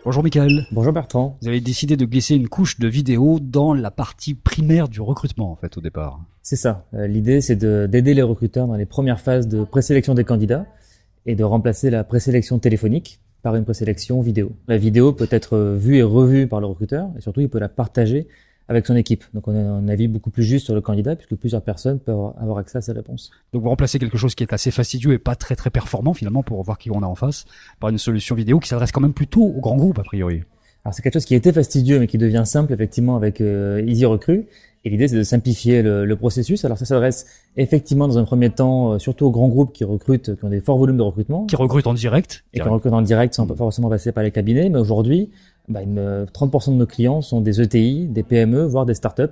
Bonjour Michael. Bonjour Bertrand. Vous avez décidé de glisser une couche de vidéo dans la partie primaire du recrutement en fait au départ. C'est ça. L'idée c'est d'aider les recruteurs dans les premières phases de présélection des candidats et de remplacer la présélection téléphonique par une présélection vidéo. La vidéo peut être vue et revue par le recruteur et surtout il peut la partager avec son équipe. Donc on a un avis beaucoup plus juste sur le candidat puisque plusieurs personnes peuvent avoir accès à ses réponses. Donc vous remplacez quelque chose qui est assez fastidieux et pas très très performant finalement pour voir qui on a en face par une solution vidéo qui s'adresse quand même plutôt aux grands groupes a priori. Alors c'est quelque chose qui était fastidieux mais qui devient simple effectivement avec EasyRecruit. Et l'idée c'est de simplifier le processus. Alors ça s'adresse effectivement dans un premier temps surtout aux grands groupes qui recrutent, qui ont des forts volumes de recrutement. Qui recrutent en direct. Et qui recrutent en direct sans pas forcément passer par les cabinets. Mais aujourd'hui, 30% de nos clients sont des ETI, des PME, voire des startups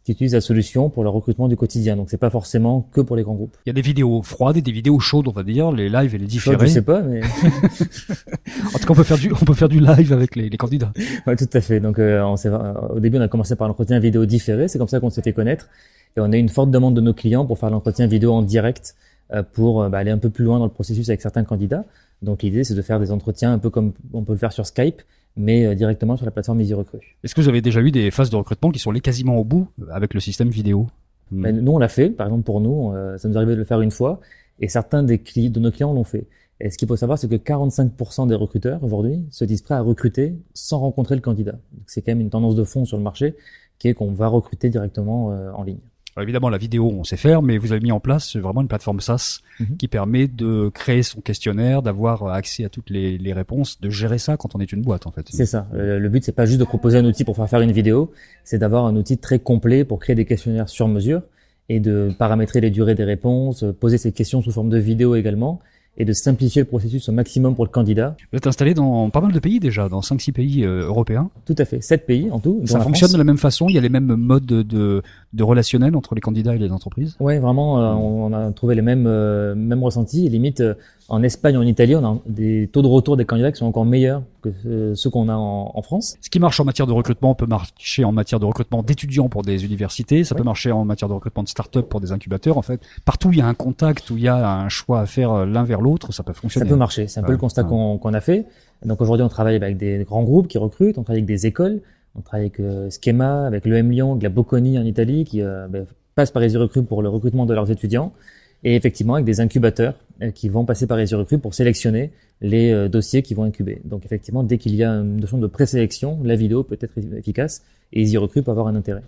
qui utilisent la solution pour le recrutement du quotidien. Donc c'est pas forcément que pour les grands groupes. Il y a des vidéos froides et des vidéos chaudes, on va dire, les lives et les différés. Je sais pas, mais en tout cas, on peut faire du live avec les candidats. Ouais, tout à fait. Donc au début, on a commencé par l'entretien vidéo différé. C'est comme ça qu'on s'est fait connaître. Et on a une forte demande de nos clients pour faire l'entretien vidéo en direct pour aller un peu plus loin dans le processus avec certains candidats. Donc l'idée, c'est de faire des entretiens un peu comme on peut le faire sur Skype, mais directement sur la plateforme EasyRecruit. Est-ce que vous avez déjà eu des phases de recrutement qui sont allées quasiment au bout avec le système vidéo? Nous, on l'a fait. Par exemple, pour nous, ça nous est arrivé de le faire une fois, et certains de nos clients l'ont fait. Et ce qu'il faut savoir, c'est que 45% des recruteurs aujourd'hui se disent prêts à recruter sans rencontrer le candidat. Donc, c'est quand même une tendance de fond sur le marché, qui est qu'on va recruter directement en ligne. Alors évidemment, la vidéo, on sait faire, mais vous avez mis en place vraiment une plateforme SaaS qui permet de créer son questionnaire, d'avoir accès à toutes les réponses, de gérer ça quand on est une boîte, en fait. C'est ça. Le but, c'est pas juste de proposer un outil pour faire une vidéo, c'est d'avoir un outil très complet pour créer des questionnaires sur mesure et de paramétrer les durées des réponses, poser ces questions sous forme de vidéo également, et de simplifier le processus au maximum pour le candidat. Vous êtes installé dans pas mal de pays déjà, dans 5-6 pays européens. Tout à fait, 7 pays en tout. Ça fonctionne de la même façon, il y a les mêmes modes de relationnel entre les candidats et les entreprises. Ouais, vraiment, on a trouvé les mêmes ressentis. Et limite, en Espagne, en Italie, on a des taux de retour des candidats qui sont encore meilleurs que ceux qu'on a en France. Ce qui marche en matière de recrutement peut marcher en matière de recrutement d'étudiants pour des universités, ça peut marcher en matière de recrutement de start-up pour des incubateurs. En fait, partout où il y a un contact, où il y a un choix à faire l'un vers l'autre, ça peut fonctionner. Ça peut marcher, c'est un peu le constat qu'on a fait. Donc aujourd'hui, on travaille avec des grands groupes qui recrutent, on travaille avec des écoles, on travaille avec Schema, avec l'EM Lyon, avec la Bocconi en Italie qui passe par EasyRecruit pour le recrutement de leurs étudiants. Et effectivement avec des incubateurs qui vont passer par EasyRecruit pour sélectionner les dossiers qui vont incuber. Donc effectivement, dès qu'il y a une notion de présélection, la vidéo peut être efficace et EasyRecruit peut avoir un intérêt.